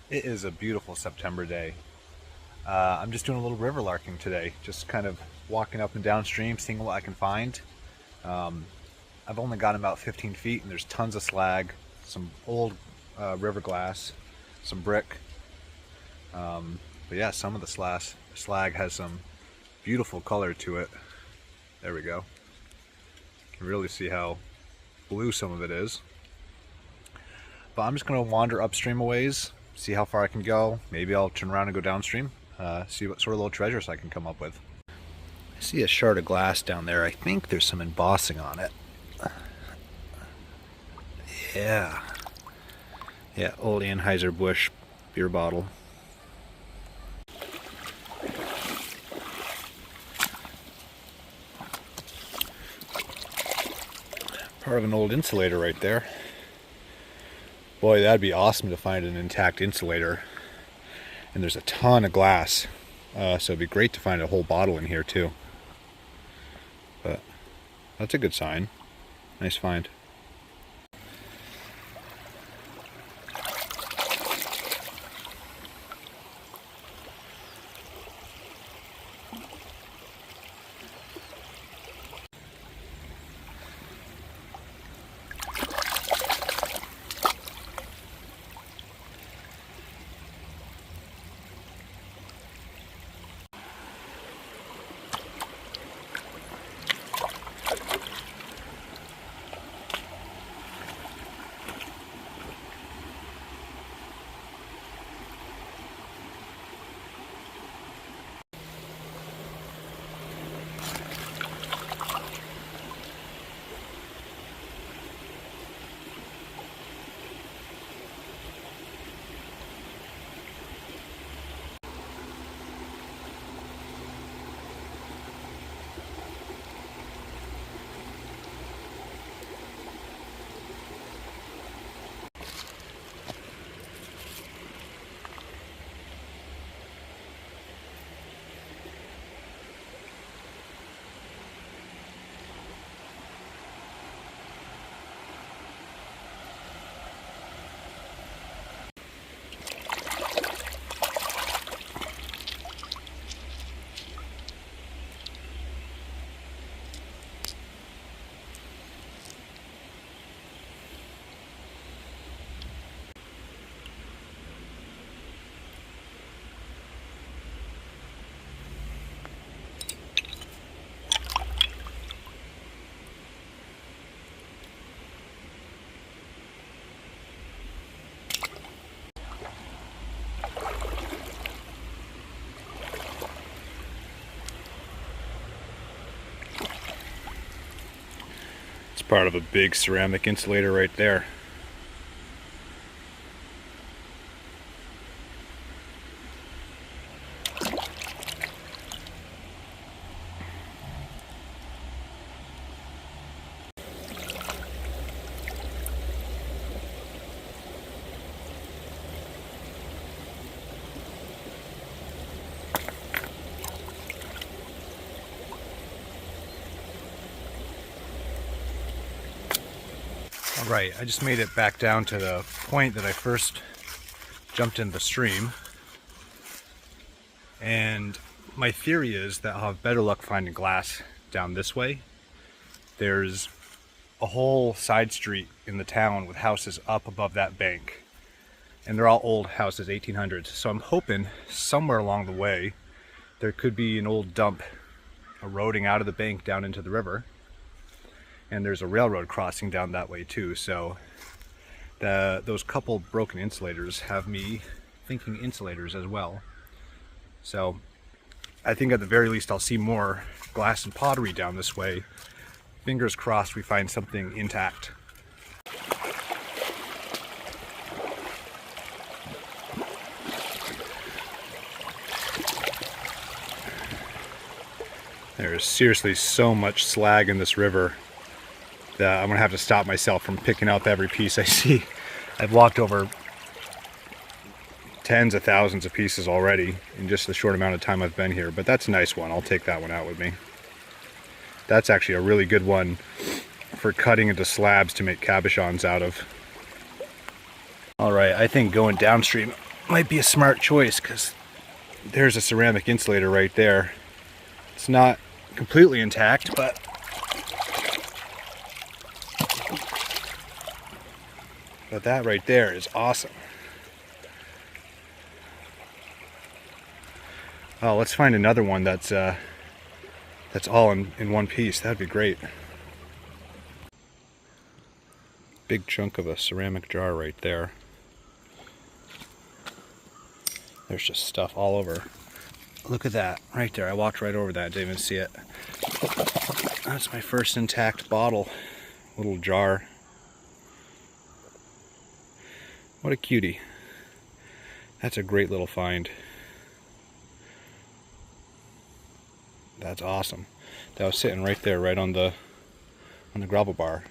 It is a beautiful September day. I'm just doing a little river larking today, just kind of walking up and downstream, seeing what I can find. Um, I've only got about 15 feet, and there's tons of slag, some old river glass, some brick. But yeah, some of the slag has some beautiful color to it. There we go. You can really see how blue some of it is. But I'm just going to wander upstream a ways, see how far I can go. Maybe I'll turn around and go downstream, see what sort of little treasures I can come up with. I see a shard of glass down there. I think there's some embossing on it. Yeah. Yeah, old Anheuser-Busch beer bottle. Part of an old insulator right there. Boy, that'd be awesome to find an intact insulator. And there's a ton of glass, so it'd be great to find a whole bottle in here too. But that's a good sign. Nice find. Part of a big ceramic insulator right there. Alright, I just made it back down to the point that I first jumped in the stream. And my theory is that I'll have better luck finding glass down this way. There's a whole side street in the town with houses up above that bank. And they're all old houses, 1800s. So I'm hoping somewhere along the way there could be an old dump eroding out of the bank down into the river. And there's a railroad crossing down that way too, so those couple broken insulators have me thinking insulators as well. So I think at the very least I'll see more glass and pottery down this way. Fingers crossed we find something intact. There's seriously so much slag in this river that I'm gonna have to stop myself from picking up every piece I see. I've walked over tens of thousands of pieces already in just the short amount of time I've been here, but that's a nice one. I'll take that one out with me. That's actually a really good one for cutting into slabs to make cabochons out of. All right, I think going downstream might be a smart choice, because there's a ceramic insulator right there. It's not completely intact, but that right there is awesome. Oh, let's find another one that's all in one piece. That'd be great. Big chunk of a ceramic jar right there. There's just stuff all over. Look at that right there. I walked right over that, didn't even see it. That's my first intact bottle. Little jar. What a cutie. That's a great little find. That's awesome. That was sitting right there, right on the gravel bar.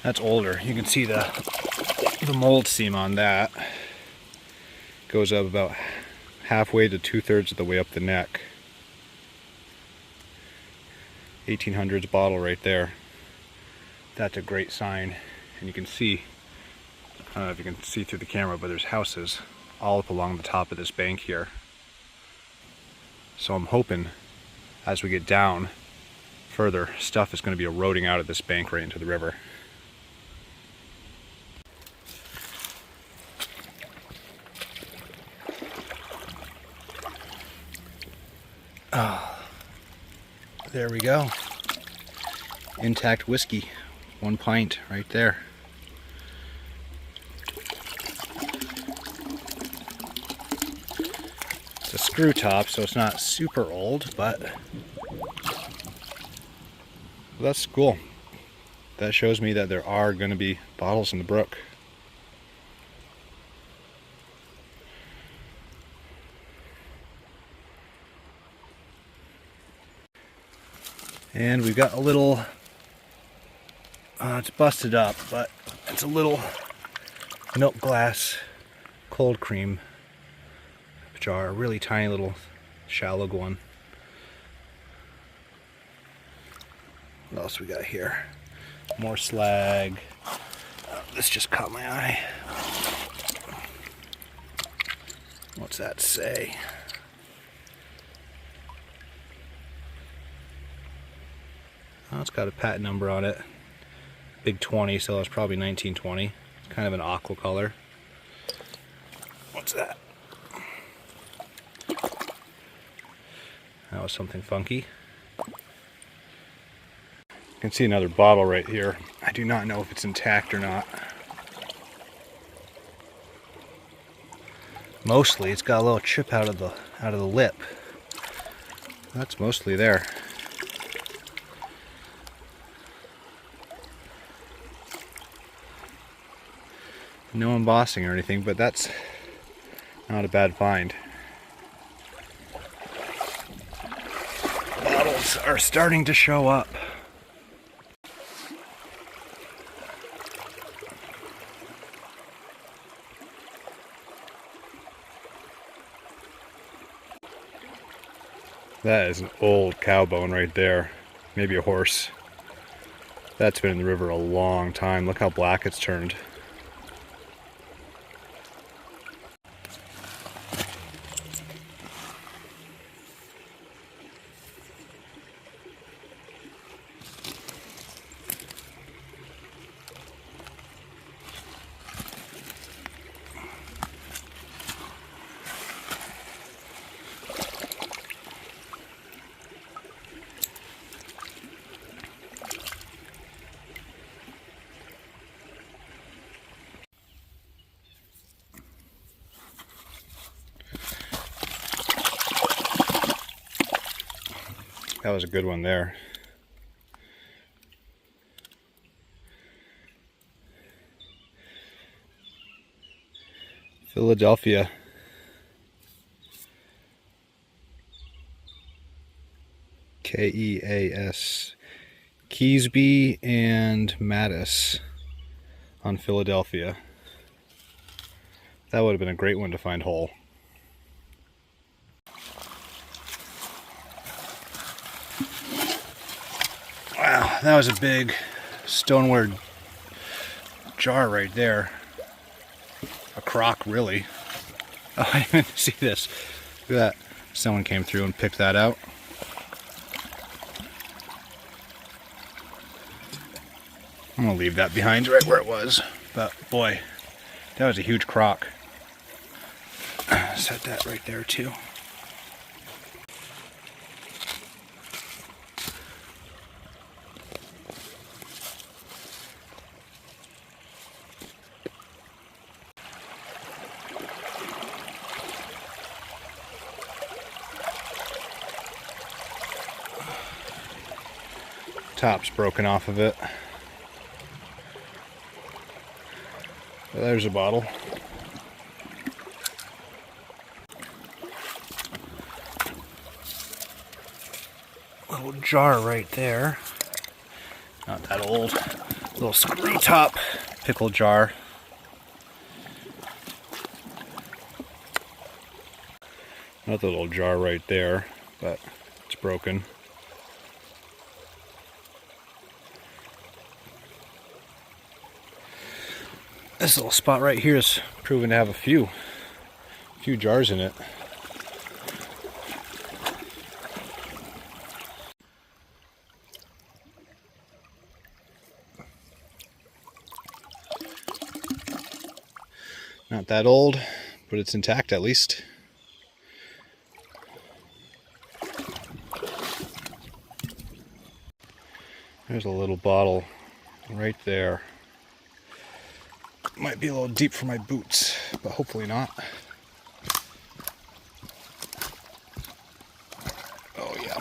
That's older. You can see the mold seam on that. Goes up about halfway to 2/3 of the way up the neck. 1800s bottle right there. That's a great sign. And you can see, I don't know if you can see through the camera, but there's houses all up along the top of this bank here. So I'm hoping as we get down further, stuff is going to be eroding out of this bank right into the river. Oh, there we go. Intact whiskey, 1 pint right there. It's a screw top, so it's not super old, but that's cool. That shows me that there are going to be bottles in the brook. And we've got a little, it's busted up, but it's a little milk glass cold cream jar, a really tiny little shallow one. What else we got here? More slag. This just caught my eye. What's that say? Oh, it's got a patent number on it. Big 20, so it's probably 1920. It's kind of an aqua color. What's that? That was something funky. You can see another bottle right here. I do not know if it's intact or not. Mostly it's got a little chip out of the lip. That's mostly there. No embossing or anything, but that's not a bad find. Bottles are starting to show up. That is an old cow bone right there. Maybe a horse. That's been in the river a long time. Look how black it's turned. That was a good one there. Philadelphia. Keas. Keesby and Mattis on Philadelphia. That would have been a great one to find whole. Wow, that was a big stoneware jar right there. A crock, really. Oh, I didn't even see this. Look at that. Someone came through and picked that out. I'm gonna leave that behind right where it was. But boy, that was a huge crock. Set that right there too. Top's broken off of it. Well, there's a bottle. Little jar right there. Not that old. Little screw top pickle jar. Another little jar right there, but it's broken. This little spot right here is proven to have a few jars in it. Not that old, but it's intact at least. There's a little bottle right there. Might be a little deep for my boots, but hopefully not. Oh yeah.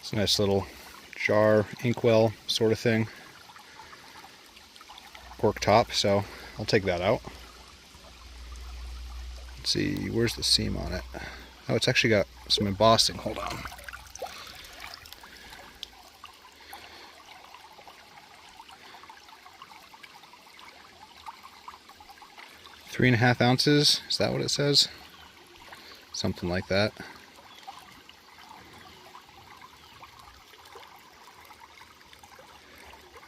It's a nice little jar, inkwell sort of thing. Cork top, so I'll take that out. Let's see, where's the seam on it? Oh, it's actually got some embossing. Hold on. Three and a half ounces, is that what it says? Something like that.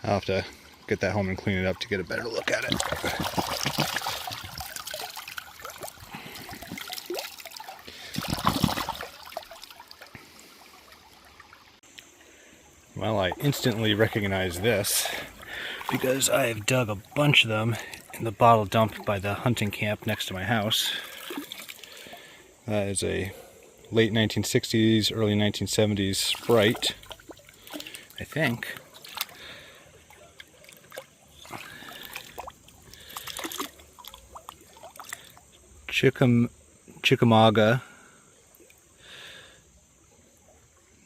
I'll have to get that home and clean it up to get a better look at it. Well, I instantly recognize this because I've dug a bunch of them in the bottle dump by the hunting camp next to my house. That is a late 1960s, early 1970s Sprite, I think. Chickamauga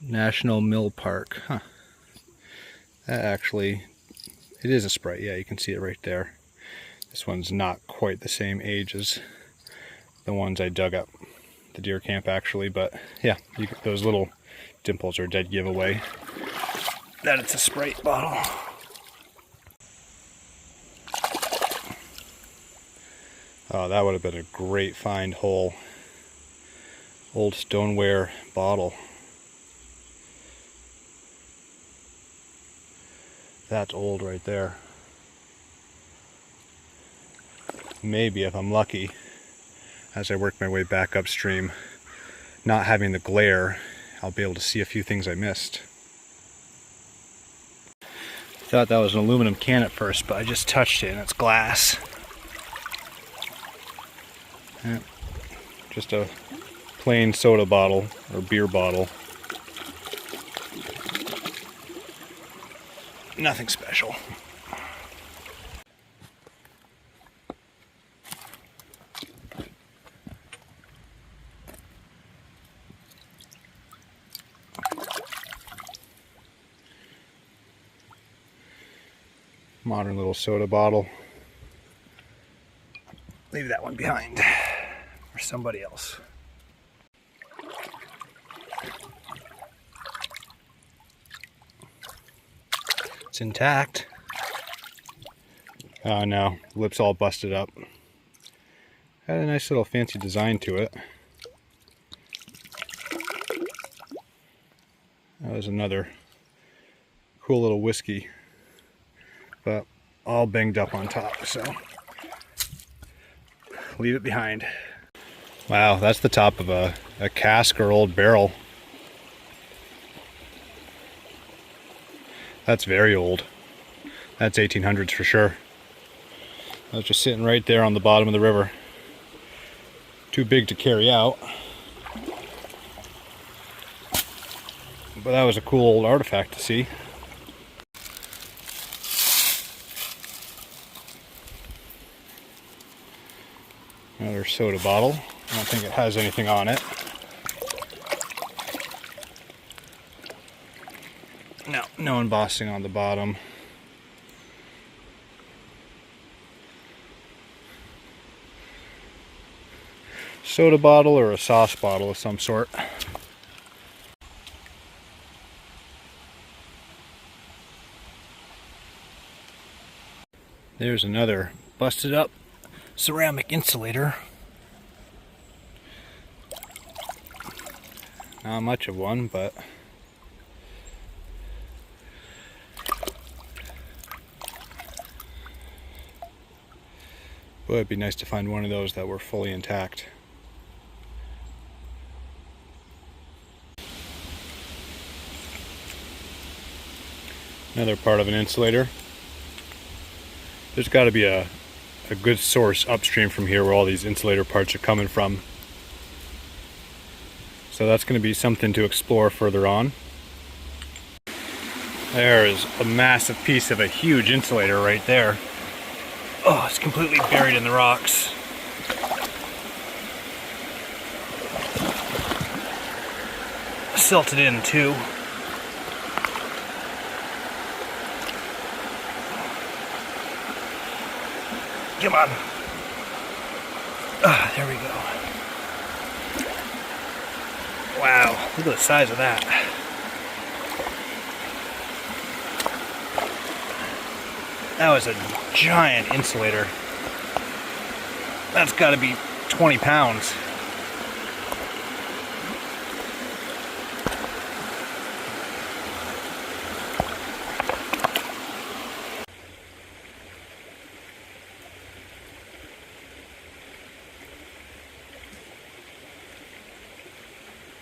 National Mill Park. Huh. That actually, it is a Sprite. Yeah, you can see it right there. This one's not quite the same age as the ones I dug up the deer camp actually, but yeah, those little dimples are a dead giveaway that it's a Sprite bottle. Oh, that would have been a great find hole. Old stoneware bottle. That's old right there. Maybe if I'm lucky, as I work my way back upstream, not having the glare, I'll be able to see a few things I missed. Thought that was an aluminum can at first, but I just touched it and it's glass. Yeah, just a plain soda bottle or beer bottle. Nothing special. Modern little soda bottle. Leave that one behind for somebody else. It's intact. Oh no, lip's all busted up. Had a nice little fancy design to it. That was another cool little whiskey, but all banged up on top, so leave it behind. Wow, that's the top of a cask or old barrel. That's very old. That's 1800s for sure. That was just sitting right there on the bottom of the river. Too big to carry out. But that was a cool old artifact to see. Another soda bottle. I don't think it has anything on it. No embossing on the bottom. Soda bottle or a sauce bottle of some sort. There's another busted up ceramic insulator. Not much of one, but boy, it'd be nice to find one of those that were fully intact. Another part of an insulator. There's got to be a good source upstream from here where all these insulator parts are coming from. So that's going to be something to explore further on. There is a massive piece of a huge insulator right there. Oh, it's completely buried in the rocks. Silted in too. Come on. Ah, there we go. Wow, look at the size of that. That was a giant insulator. That's got to be 20 pounds.